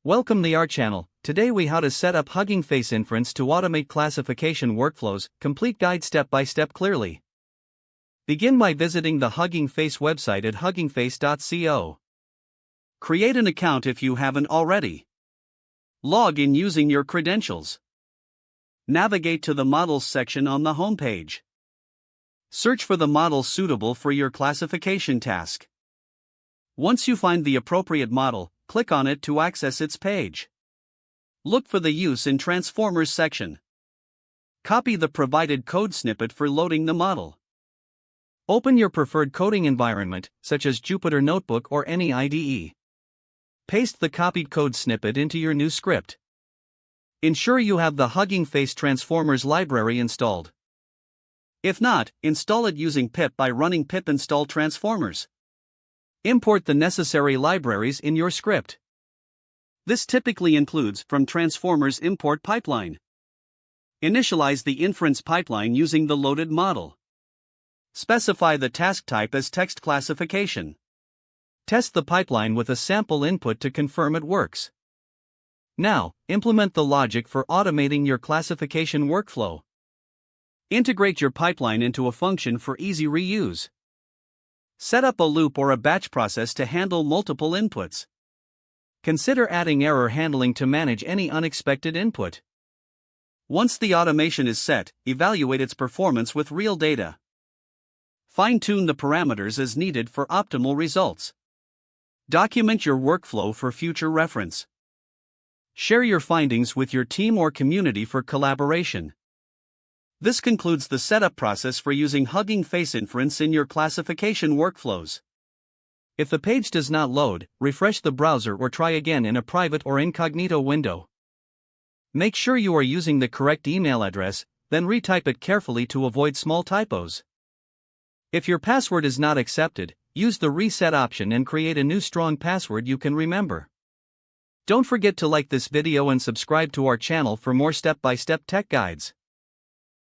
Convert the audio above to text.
Welcome to our channel. Today we how to set up Hugging Face Inference to automate classification workflows, complete guide step by step clearly. Begin by visiting the Hugging Face website at huggingface.co. Create an account if you haven't already. Log in using your credentials. Navigate to the Models section on the homepage. Search for the model suitable for your classification task. Once you find the appropriate model, click on it to access its page. Look for the Use in Transformers section. Copy the provided code snippet for loading the model. Open your preferred coding environment, such as Jupyter Notebook or any IDE. Paste the copied code snippet into your new script. Ensure you have the Hugging Face Transformers library installed. If not, install it using pip by running pip install transformers. Import the necessary libraries in your script. This typically includes from Transformers import pipeline. Initialize the inference pipeline using the loaded model. Specify the task type as text classification. Test the pipeline with a sample input to confirm it works. Now, implement the logic for automating your classification workflow. Integrate your pipeline into a function for easy reuse. Set up a loop or a batch process to handle multiple inputs. Consider adding error handling to manage any unexpected input. Once the automation is set, evaluate its performance with real data. Fine-tune the parameters as needed for optimal results. Document your workflow for future reference. Share your findings with your team or community for collaboration. This concludes the setup process for using Hugging Face Inference in your classification workflows. If the page does not load, refresh the browser or try again in a private or incognito window. Make sure you are using the correct email address, then retype it carefully to avoid small typos. If your password is not accepted, use the reset option and create a new strong password you can remember. Don't forget to like this video and subscribe to our channel for more step-by-step tech guides.